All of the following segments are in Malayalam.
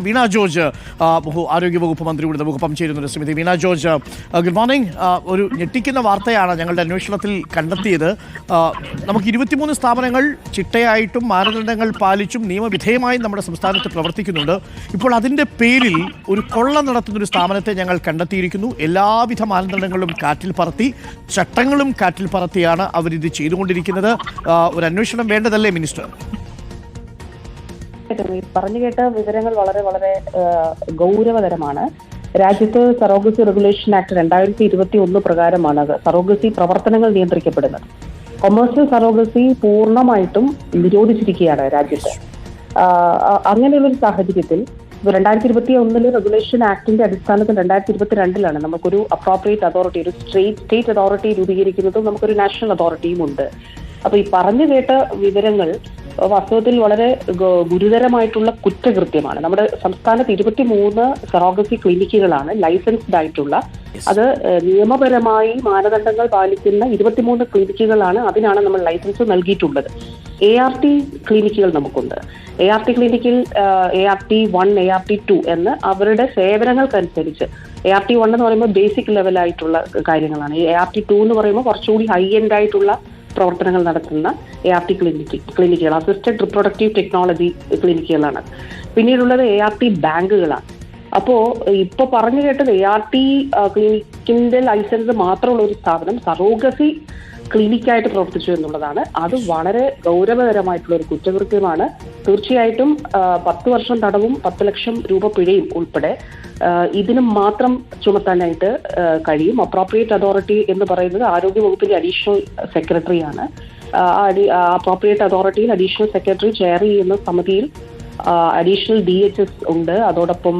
വീണ ജോർജ് ആരോഗ്യവകുപ്പ് മന്ത്രിയുടെ നമുക്കൊപ്പം ചേരുന്നുണ്ട്. ശ്രീമതി വീണ ജോർജ്, ഗുഡ് മോർണിംഗ്. ഒരു ഞെട്ടിക്കുന്ന വാർത്തയാണ് ഞങ്ങളുടെ അന്വേഷണത്തിൽ കണ്ടെത്തിയത്. നമുക്ക് 23 സ്ഥാപനങ്ങൾ ചിട്ടയായിട്ടും മാനദണ്ഡങ്ങൾ പാലിച്ചും നിയമവിധേയമായും നമ്മുടെ സംസ്ഥാനത്ത് പ്രവർത്തിക്കുന്നുണ്ട്. ഇപ്പോൾ അതിൻ്റെ പേരിൽ ഒരു കൊള്ള നടത്തുന്നൊരു സ്ഥാപനത്തെ ഞങ്ങൾ കണ്ടെത്തിയിരിക്കുന്നു. എല്ലാവിധ മാനദണ്ഡങ്ങളും കാറ്റിൽ പറത്തി, ചട്ടങ്ങളും കാറ്റിൽ പറത്തിയാണ് അവരിത് ചെയ്തുകൊണ്ടിരിക്കുന്നത്. ഒരു അന്വേഷണം വേണ്ടതല്ലേ മിനിസ്റ്റർ? പറഞ്ഞു കേട്ട വിവരങ്ങൾ വളരെ വളരെ ഗൗരവതരമാണ്. രാജ്യത്ത് സറോഗസി റെഗുലേഷൻ ആക്ട് 2021 പ്രകാരമാണ് സറോഗസി പ്രവർത്തനങ്ങൾ നിയന്ത്രിക്കപ്പെടുന്നത്. കൊമേഴ്സ്യൽ സറോഗസി പൂർണ്ണമായിട്ടും നിരോധിച്ചിരിക്കുകയാണ് രാജ്യത്ത്. അങ്ങനെയുള്ളൊരു സാഹചര്യത്തിൽ 2021 റെഗുലേഷൻ ആക്ടിന്റെ അടിസ്ഥാനത്തിൽ 2022 നമുക്കൊരു അപ്രോപ്രിയേറ്റ് അതോറിറ്റി, ഒരു സ്റ്റേറ്റ് അതോറിറ്റി രൂപീകരിക്കുന്നതും നമുക്കൊരു നാഷണൽ അതോറിറ്റിയും ഉണ്ട്. അപ്പൊ ഈ പറഞ്ഞു കേട്ട വിവരങ്ങൾ വാസ്തവത്തിൽ വളരെ ഗുരുതരമായിട്ടുള്ള കുറ്റകൃത്യമാണ്. നമ്മുടെ സംസ്ഥാനത്ത് 23 സറോഗസി ക്ലിനിക്കുകളാണ് ലൈസൻസ്ഡ് ആയിട്ടുള്ള. അത് നിയമപരമായി മാനദണ്ഡങ്ങൾ പാലിക്കുന്ന 23 ക്ലിനിക്കുകളാണ്. അതിനാണ് നമ്മൾ ലൈസൻസ് നൽകിയിട്ടുള്ളത്. ART ക്ലിനിക്കുകൾ നമുക്കുണ്ട്. ART ക്ലിനിക്കിൽ ART1, ART2 എന്ന് അവരുടെ സേവനങ്ങൾക്കനുസരിച്ച്, ART1 എന്ന് പറയുമ്പോൾ ബേസിക് ലെവലായിട്ടുള്ള കാര്യങ്ങളാണ്. ART2 എന്ന് പറയുമ്പോൾ കുറച്ചുകൂടി ഹൈ എൻഡ് ആയിട്ടുള്ള പ്രവർത്തനങ്ങൾ നടത്തുന്ന ART ക്ലിനിക്കുകൾ, അസിസ്റ്റഡ് റിപ്രൊഡക്റ്റീവ് ടെക്നോളജി ക്ലിനിക്കുകളാണ്. പിന്നീടുള്ളത് ART ബാങ്കുകളാണ്. അപ്പോ ഇപ്പൊ പറഞ്ഞു കേട്ടത് ART ക്ലിനിക്കിന്റെ ലൈസൻസ് മാത്രമുള്ള ഒരു സ്ഥാപനം സറോഗസി ക്ലിനിക്കായിട്ട് പ്രവർത്തിച്ചു എന്നുള്ളതാണ്. അത് വളരെ ഗൗരവതരമായിട്ടുള്ള ഒരു കുറ്റകൃത്യമാണ്. തീർച്ചയായിട്ടും 10 വർഷം തടവും 10 ലക്ഷം രൂപ പിഴയും ഉൾപ്പെടെ ഇതിന് മാത്രം ചുമത്താനായിട്ട് കഴിയും. അപ്രോപ്രിയേറ്റ് അതോറിറ്റി എന്ന് പറയുന്നത് ആരോഗ്യവകുപ്പിന്റെ അഡീഷണൽ സെക്രട്ടറിയാണ്. അപ്രോപ്രിയേറ്റ് അതോറിറ്റിയിൽ അഡീഷണൽ സെക്രട്ടറി ചെയർ ചെയ്യുന്ന സമിതിയിൽ അഡീഷണൽ DHS ഉണ്ട്. അതോടൊപ്പം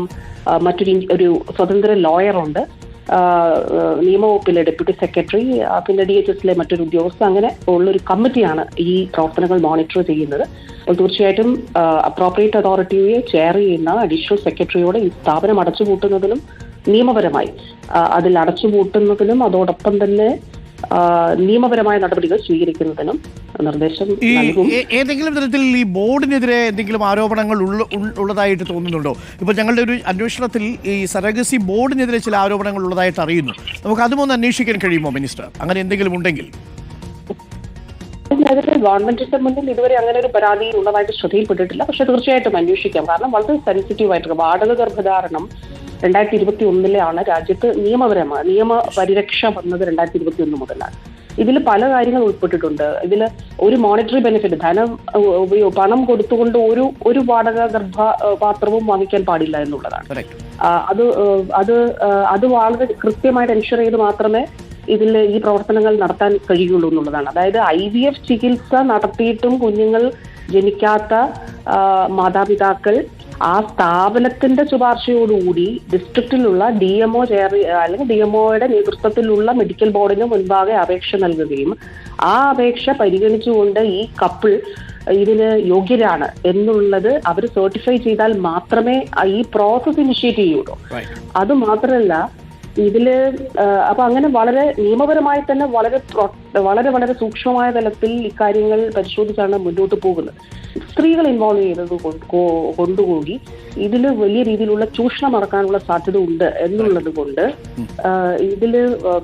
ഒരു സ്വതന്ത്ര ലോയർ ഉണ്ട്. നിയമവകുപ്പിലെ ഡെപ്യൂട്ടി സെക്രട്ടറി, പിന്നെ DHSലെ മറ്റൊരു ഉദ്യോഗസ്ഥ, അങ്ങനെ ഉള്ളൊരു കമ്മിറ്റിയാണ് ഈ പ്രവർത്തനങ്ങൾ മോണിറ്റർ ചെയ്യുന്നത്. അപ്പോൾ തീർച്ചയായിട്ടും അപ്രോപ്രിയേറ്റ് അതോറിറ്റിയെ ചെയർ ചെയ്യുന്ന അഡീഷണൽ സെക്രട്ടറിയോട് ഈ സ്ഥാപനം അടച്ചുപൂട്ടുന്നതിനും നിയമപരമായി അതിൽ അടച്ചുപൂട്ടുന്നതിനും അതോടൊപ്പം തന്നെ നിയമപരമായ നടപടികൾ സ്വീകരിക്കുന്നതിനും നിർദ്ദേശം നൽകും. ഏതെങ്കിലും തരത്തിൽ ഈ ബോർഡിനെതിരെ എന്തെങ്കിലും ആരോപണങ്ങൾ ഉള്ളതായിട്ട് തോന്നുന്നുണ്ടോ? ഇപ്പോൾ ഞങ്ങളുടെ ഒരു അന്വേഷണത്തിൽ ഈ സറോഗസി ബോർഡിനെതിരെ ചില ആരോപണങ്ങൾ ഉള്ളതായിട്ട് അറിയുന്നു. നമുക്ക് അതുമൊന്ന് അന്വേഷിക്കാൻ കഴിയുമോ മിനിസ്റ്റർ, അങ്ങനെ എന്തെങ്കിലും ഉണ്ടെങ്കിൽ? ഗവൺമെന്റിന്റെ മുന്നിൽ ഇതുവരെ അങ്ങനെ ഒരു പരാതി ഉള്ളതായിട്ട് ശ്രദ്ധയിൽപ്പെട്ടിട്ടില്ല. പക്ഷെ തീർച്ചയായിട്ടും അന്വേഷിക്കാം. കാരണം വളരെ സെൻസിറ്റീവ് ആയിട്ടുള്ള വാടക ഗർഭധാരണം 2021 രാജ്യത്ത് നിയമ പരിരക്ഷ വന്നത് 2021 മുതലാണ്. ഇതിൽ പല കാര്യങ്ങൾ ഉൾപ്പെട്ടിട്ടുണ്ട്. ഇതിൽ ഒരു മോണിറ്ററി ബെനിഫിറ്റ്, പണം കൊടുത്തുകൊണ്ട് ഒരു വാടക ഗർഭപാത്രവും വാങ്ങിക്കാൻ പാടില്ല എന്നുള്ളതാണ്. അത് വളരെ കൃത്യമായിട്ട് എൻഷുർ ചെയ്ത് മാത്രമേ ഇതിൽ ഈ പ്രവർത്തനങ്ങൾ നടത്താൻ കഴിയുള്ളൂ എന്നുള്ളതാണ്. അതായത് IVF ചികിത്സ നടത്തിയിട്ടും കുഞ്ഞുങ്ങൾ ജനിക്കാത്ത മാതാപിതാക്കൾ ആ സ്ഥാപനത്തിന്റെ ശുപാർശയോടുകൂടി ഡിസ്ട്രിക്റ്റിലുള്ള DMO അല്ലെങ്കിൽ DMOയുടെ നേതൃത്വത്തിലുള്ള മെഡിക്കൽ ബോർഡിന് മുൻപാകെ അപേക്ഷ നൽകുകയും ആ അപേക്ഷ പരിഗണിച്ചുകൊണ്ട് ഈ കപ്പിൾ ഇതിന് യോഗ്യരാണ് എന്നുള്ളത് അവർ സർട്ടിഫൈ ചെയ്താൽ മാത്രമേ ഈ പ്രോസസ് ഇനിഷ്യേറ്റ് ചെയ്യുള്ളൂ. അത് മാത്രമല്ല ഇതില് അപ്പൊ അങ്ങനെ വളരെ നിയമപരമായി തന്നെ വളരെ വളരെ സൂക്ഷ്മമായ തലത്തിൽ ഇക്കാര്യങ്ങൾ പരിശോധിച്ചാണ് മുന്നോട്ട് പോകുന്നത്. സ്ത്രീകൾ ഇൻവോൾവ് ചെയ്യുന്നത് കൊണ്ടുകൂടി ഇതിൽ വലിയ രീതിയിലുള്ള ചൂഷണം നടക്കാനുള്ള സാധ്യത ഉണ്ട് എന്നുള്ളത് കൊണ്ട് ഇതിൽ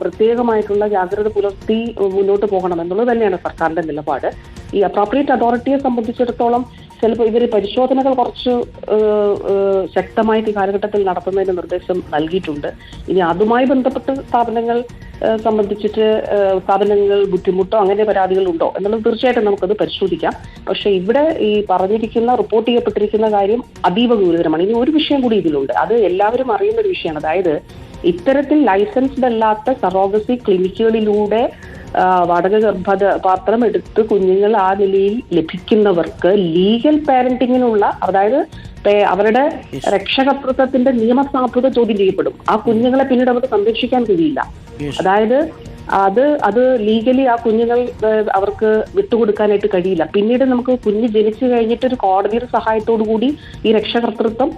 പ്രത്യേകമായിട്ടുള്ള ജാഗ്രത പുലർത്തി മുന്നോട്ട് പോകണം എന്നുള്ളത് തന്നെയാണ് സർക്കാരിന്റെ നിലപാട്. ഈ അപ്രോപ്രിയേറ്റ് അതോറിറ്റിയെ സംബന്ധിച്ചിടത്തോളം ചിലപ്പോൾ ഇവർ പരിശോധനകൾ കുറച്ച് ശക്തമായിട്ട് ഈ കാലഘട്ടത്തിൽ നടത്തുന്നതിന് നിർദ്ദേശം നൽകിയിട്ടുണ്ട്. ഇനി അതുമായി ബന്ധപ്പെട്ട് സ്ഥാപനങ്ങൾ ബുദ്ധിമുട്ടോ അങ്ങനെ പരാതികൾ ഉണ്ടോ എന്നുള്ളത് തീർച്ചയായിട്ടും നമുക്കത് പരിശോധിക്കാം. പക്ഷെ ഇവിടെ ഈ റിപ്പോർട്ട് ചെയ്യപ്പെട്ടിരിക്കുന്ന കാര്യം അതീവ ഗുരുതരമാണ്. ഇനി ഒരു വിഷയം കൂടി ഇതിലുണ്ട്. അത് എല്ലാവരും അറിയുന്ന ഒരു വിഷയമാണ്. അതായത് ഇത്തരത്തിൽ ലൈസൻസ്ഡ് അല്ലാത്ത സറോഗസി ക്ലിനിക്കുകളിലൂടെ വാടക ഗർഭപാത്രം എടുത്ത് കുഞ്ഞുങ്ങൾ ആ നിലയിൽ ലഭിക്കുന്നവർക്ക് ലീഗൽ പാരന്റിങ്ങിനുള്ള, അതായത് അവരുടെ രക്ഷകർതൃത്വത്തിന്റെ നിയമസാധുത ചോദ്യം ചെയ്യപ്പെടും. ആ കുഞ്ഞുങ്ങളെ പിന്നീട് അവർക്ക് സംരക്ഷിക്കാൻ കഴിയില്ല. അതായത് അത് ലീഗലി ആ കുഞ്ഞുങ്ങൾ അവർക്ക് വിട്ടുകൊടുക്കാനായിട്ട് കഴിയില്ല. പിന്നീട് നമുക്ക് കുഞ്ഞ് ജനിച്ചു കഴിഞ്ഞിട്ട് ഒരു കോടതിയുടെ സഹായത്തോടു കൂടി ഈ രക്ഷകർതൃത്വം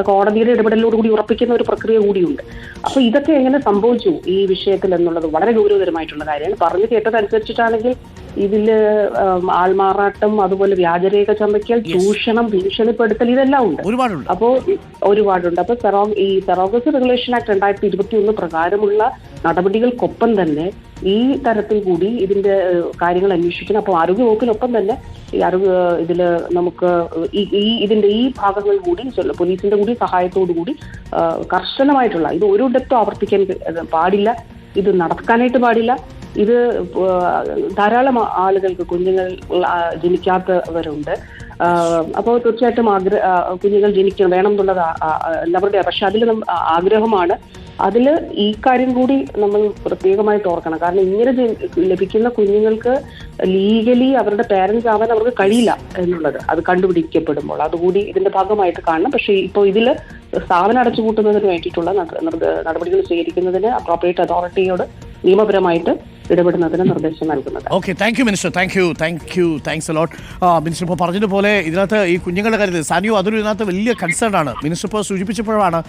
കോടതിയുടെ ഇടപെടലോടുകൂടി ഉറപ്പിക്കുന്ന ഒരു പ്രക്രിയ കൂടിയുണ്ട്. അപ്പൊ ഇതൊക്കെ എങ്ങനെ സംഭവിച്ചു ഈ വിഷയത്തിൽ എന്നുള്ളത് വളരെ ഗൗരവതരമായിട്ടുള്ള കാര്യമാണ്. പറഞ്ഞു കേട്ടതനുസരിച്ചിട്ടാണെങ്കിൽ ഇതില് ആൾമാറാട്ടം, അതുപോലെ വ്യാജരേഖ ചമയ്ക്കൽ, ചൂഷണം, ഭീഷണിപ്പെടുത്തൽ, ഇതെല്ലാം ഉണ്ട്. ഒരുപാടുണ്ട്. അപ്പോ ഒരുപാടുണ്ട്. അപ്പൊ ഈ സറോഗസി റെഗുലേഷൻ ആക്ട് 2021 പ്രകാരമുള്ള നടപടികൾക്കൊപ്പം തന്നെ ഈ തരത്തിൽ കൂടി ഇതിന്റെ കാര്യങ്ങൾ അന്വേഷിക്കണം. അപ്പോൾ ആരോഗ്യവകുപ്പിനൊപ്പം തന്നെ ഇതില് നമുക്ക് ഇതിന്റെ ഈ ഭാഗങ്ങൾ കൂടി പോലീസിന്റെ കൂടി സഹായത്തോടു കൂടി കർശനമായിട്ടുള്ള, ഇത് ഒരിടത്തും ആവർത്തിക്കാൻ പാടില്ല, ഇത് നടക്കാനായിട്ട് പാടില്ല. ഇത് ധാരാളം ആളുകൾക്ക്, കുഞ്ഞുങ്ങൾ ജനിക്കാത്തവരുണ്ട്. അപ്പോൾ തീർച്ചയായിട്ടും കുഞ്ഞുങ്ങൾ ജനിക്കണം, വേണം എന്നുള്ളത് എല്ലാവരുടെയും. പക്ഷെ അതിൽ ആഗ്രഹമാണ്. അതിൽ ഈ കാര്യം കൂടി നമ്മൾ പ്രത്യേകമായിട്ട് ഓർക്കണം. കാരണം ഇങ്ങനെ ലഭിക്കുന്ന കുഞ്ഞുങ്ങൾക്ക് ലീഗലി അവരുടെ പേരൻസ് ആവാൻ അവർക്ക് കഴിയില്ല എന്നുള്ളത് അത് കണ്ടുപിടിക്കപ്പെടുമ്പോൾ അതുകൂടി ഇതിന്റെ ഭാഗമായിട്ട് കാണണം. പക്ഷേ ഇപ്പോൾ ഇതിൽ സ്ഥാപനം അടച്ചുപൂട്ടുന്നതിന് വേണ്ടിയിട്ടുള്ള നടപടികൾ സ്വീകരിക്കുന്നതിന് അപ്രോപ്രിയേറ്റ് അതോറിറ്റിയോട് നിയമപരമായിട്ട് ഇടപെടുന്നതിന് നിർദ്ദേശം നൽകുന്നത്. Okay, thank you minister. Thanks a lot. Minister ഇപ്പോൾ പറഞ്ഞതുപോലെ ഇതിനകത്ത് ഈ കുഞ്ഞുങ്ങളുടെ കാര്യത്തിൽ സാനിയോ അതൊരു ഇതിനകത്ത് വലിയ കൺസേൺ ആണ്. മിനിസ്റ്റർ ഇപ്പോൾ സൂചിപ്പിച്ചപ്പോഴാണ്